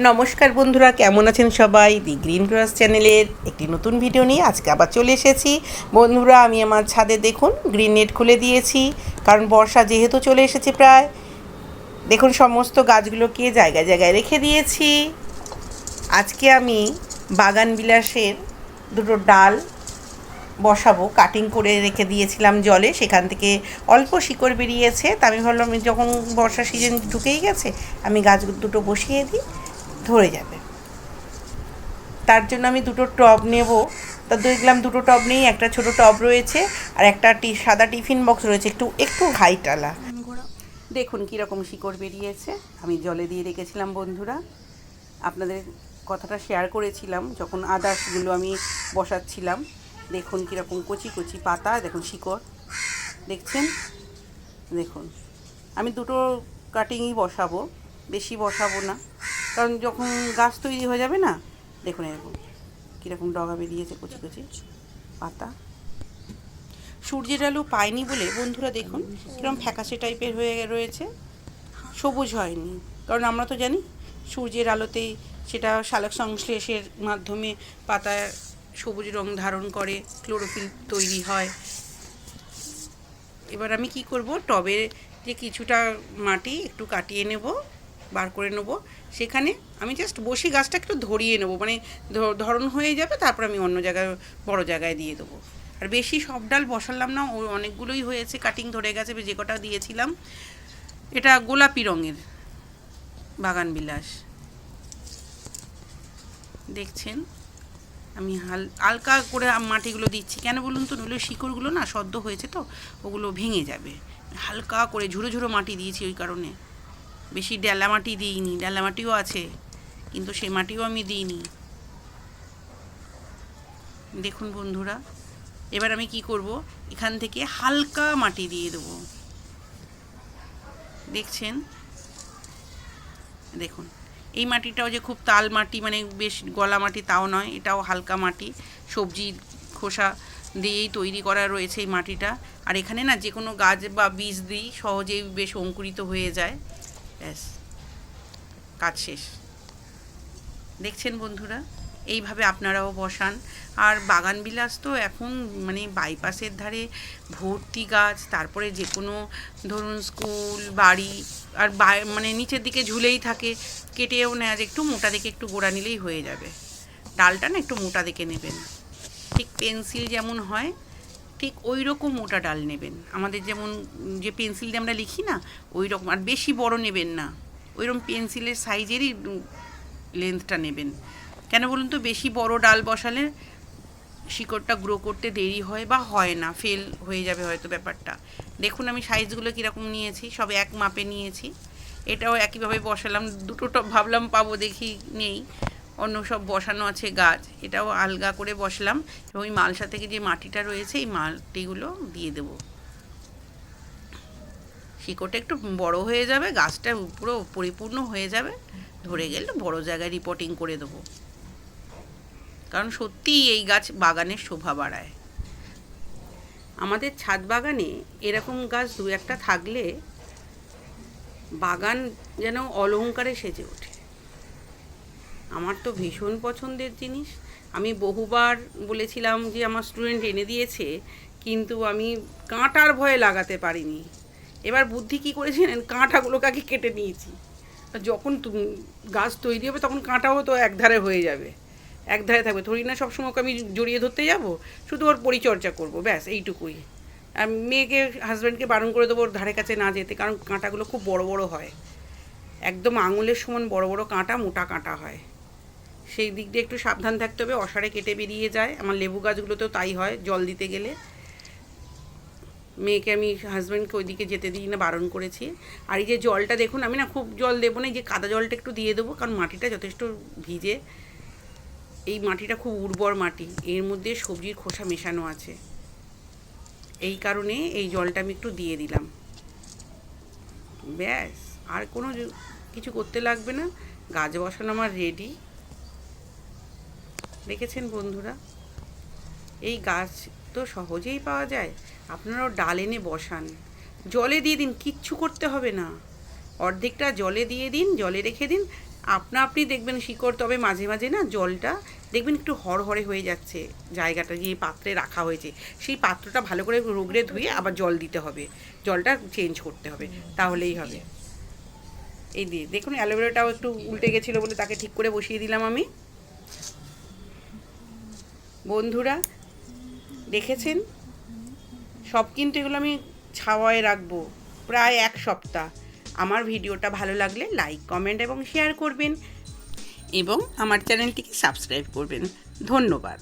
নমস্কার বন্ধুরা, কেমন আছেন সবাই? দি গ্রিন গ্রাস চ্যানেলের একটি নতুন ভিডিও নিয়ে আজকে আবার চলে এসেছি। বন্ধুরা, আমি আমার ছাদে দেখুন গ্রিন নেট খুলে দিয়েছি, কারণ বর্ষা যেহেতু চলে এসেছে প্রায়। দেখুন সমস্ত গাছগুলোকে জায়গায় জায়গায় রেখে দিয়েছি। আজকে আমি বাগান বিলাসের দুটো ডাল বসাবো, কাটিং করে রেখে দিয়েছিলাম জলে, সেখান থেকে অল্প শিকড় বেরিয়েছে। তা আমি ভাবলাম যখন বর্ষা সিজন ঢুকেই গেছে, আমি গাছ দুটো বসিয়ে দিই, ধরে যাবে। তার জন্য আমি দুটো টব নেব। তা দেখলাম দুটো টব নেই, একটা ছোট টব রয়েছে আর একটা সাদা টিফিন বক্স রয়েছে, একটু একটু হাইটালা। দেখুন কীরকম শিকড় বেরিয়েছে। আমি জলে দিয়ে রেখেছিলাম বন্ধুরা, আপনাদের কথাটা শেয়ার করেছিলাম যখন আদার্সগুলো আমি বসাচ্ছিলাম। দেখুন কীরকম কচি কচি পাতা, দেখুন শিকড় দেখছেন। দেখুন আমি দুটো কাটিংই বসাবো, বেশি বসাবো না, কারণ যখন গাছ তৈরি হয়ে যাবে না। দেখুন এরকম কীরকম ডগা বেরিয়েছে, কচি কচি পাতা। সূর্যের আলো পায়নি বলে বন্ধুরা দেখুন কীরকম ফ্যাকাশে টাইপের হয়ে রয়েছে, সবুজ হয়নি। কারণ আমরা তো জানি সূর্যের আলোতেই সেটা সালোক সংশ্লেষের মাধ্যমে পাতায় সবুজ রং ধারণ করে, ক্লোরোফিল তৈরি হয়। এবার আমি কি করব, টবে যে কিছুটা মাটি একটু কাটিয়ে নেব, বার করে নেব। সেখানে আমি জাস্ট বসি গাছটা একটু ধরিয়ে নেব, মানে ধরন হয়ে যাবে, তারপর আমি অন্য জায়গায় বড় জায়গায় দিয়ে দেবো। আর বেশি সব ডাল বসালাম না, ওই অনেকগুলোই হয়েছে, কাটিং ধরে গেছে যে কটা দিয়েছিলাম। এটা গোলাপি রঙের বাগান বিলাস দেখছেন। আমি হালকা করে মাটিগুলো দিচ্ছি, কেন বলুন তো, নইলে শিকড়গুলো না সদ্য হয়েছে তো ওগুলো ভেঙে যাবে। হালকা করে ঝুড়ো ঝুড়ো মাটি দিয়েছি, ওই কারণে। বেশি ডেলা মাটি দিইনি, ডেলা মাটিও আছে কিন্তু সে মাটিও আমি দিইনি। দেখুন বন্ধুরা, এবার আমি কি করব, এখান থেকে হালকা মাটি দিয়ে দেবো। দেখছেন, দেখুন এই মাটিটাও যে খুব তাল মাটি, মানে বেশ গলা মাটি তাও নয়, এটাও হালকা মাটি, সবজির খোসা দিয়েই তৈরি করা রয়েছে এই মাটিটা। আর এখানে না যে কোনো গাছ বা বীজ দিই, সহজেই বেশ অঙ্কুরিত হয়ে যায়। ব্যাস, কাজ শেষ। দেখছেন বন্ধুরা, এইভাবে আপনারাও বসান। আর বাগান বিলাস তো এখন মানে বাইপাসের ধারে ভর্তি গাছ, তারপরে যে কোনো ধরুন স্কুল বাড়ি, আর মানে নিচের দিকে ঝুলেই থাকে, কেটেও নেয়, একটু মোটা দেখে একটু গোড়া নিলেই হয়ে যাবে। ডালটা না একটু মোটা দেখে নেবেন, ঠিক পেন্সিল যেমন হয় ঠিক ওই রকম মোটা ডাল নেবেন। আমাদের যেমন যে পেন্সিল দিয়ে আমরা লিখি না, ওই রকম। আর বেশি বড় নেবেন না, ওইরকম পেন্সিলের সাইজেরই লেন্থটা নেবেন। কেন বলুন তো, বেশি বড় ডাল বসালে শিকড়টা গ্রো করতে দেরি হয় বা হয় না, ফেল হয়ে যাবে হয়তো ব্যাপারটা। দেখুন আমি সাইজগুলো কীরকম নিয়েছি, সব এক মাপে নিয়েছি। এটাও একইভাবে বসালাম, দুটো টব ভাবলাম পাবো, দেখি নেই, অন্য সব বসানো আছে গাছ। এটাও আলগা করে বসলাম এবং ওই মালসা থেকে যে মাটিটা রয়েছে এই মাটিগুলো দিয়ে দেবো। শিকড়টা একটু বড় হয়ে যাবে, গাছটা পুরো পরিপূর্ণ হয়ে যাবে, ধরে গেলে বড় জায়গায় রিপোর্টিং করে দেবো। কারণ সত্যিই এই গাছ বাগানের শোভা বাড়ায়। আমাদের ছাদ বাগানে এরকম গাছ দু একটা থাকলে বাগান যেন অলংকারে সেজে ওঠে। আমার তো ভীষণ পছন্দের জিনিস। আমি বহুবার বলেছিলাম যে আমার স্টুডেন্ট এনে দিয়েছে, কিন্তু আমি কাঁটার ভয়ে লাগাতে পারিনি। এবার বুদ্ধি কী করেছিলেন, কাঁটাগুলোকে আগে কেটে নিয়েছি। যখন গাছ তৈরি হবে তখন কাঁটাও তো একধারে হয়ে যাবে, একধারে থাকবে, ধরি না সবসময় ওকে আমি জড়িয়ে ধরতে যাব, শুধু ওর পরিচর্যা করব, ব্যাস এইটুকুই। আর মেয়েকে, হাজব্যান্ডকে বারণ করে দেবো ওর ধারে কাছে না যেতে, কারণ কাঁটাগুলো খুব বড় বড় হয়, একদম আঙুলের সমান বড় বড় কাঁটা, মোটা কাঁটা হয়। সেই দিক দিয়ে একটু সাবধান থাকতে হবে, অসারে কেটে বেরিয়ে যায়। আমার লেবু গাছগুলোতেও তাই হয়, জল দিতে গেলে। মেয়েকে আমি, হাজব্যান্ডকে ওইদিকে যেতে দিই না, বারণ করেছি। আর এই যে জলটা দেখুন, আমি না খুব জল দেবো না, এই যে কাদা জলটা একটু দিয়ে দেবো, কারণ মাটিটা যথেষ্ট ভিজে। এই মাটিটা খুব উর্বর মাটি, এর মধ্যে সবজির খোসা মেশানো আছে, এই কারণে এই জলটা আমি একটু দিয়ে দিলাম। ব্যাস, আর কোনো কিছু করতে লাগবে না, গাছ বসানো আমার রেডি। দেখেছেন বন্ধুরা, এই গাছ তো সহজেই পাওয়া যায়, আপনারাও ডাল এনে বসান, জলে দিয়ে দিন, কিচ্ছু করতে হবে না। অর্ধেকটা জলে দিয়ে দিন, জলে রেখে দিন, আপনি দেখবেন শিকড়, তবে মাঝে মাঝে না জলটা দেখবেন একটু হরহরে হয়ে যাচ্ছে, জায়গাটা যে পাত্রে রাখা হয়েছে সেই পাত্রটা ভালো করে রগড়ে ধুয়ে আবার জল দিতে হবে, জলটা চেঞ্জ করতে হবে, তাহলেই হবে। এই দিয়ে দেখুন অ্যালোভেরাটাও একটু উল্টে গেছিলো বলে তাকে ঠিক করে বসিয়ে দিলাম আমি। বন্ধুরা দেখেছেন, সব কিন্তু এগুলো আমি ছাওয়ায় রাখবো প্রায় 1 সপ্তাহ। আমার ভিডিওটা ভালো লাগলে লাইক, কমেন্ট এবং শেয়ার করবেন এবং আমার চ্যানেলটিকে সাবস্ক্রাইব করবেন। ধন্যবাদ।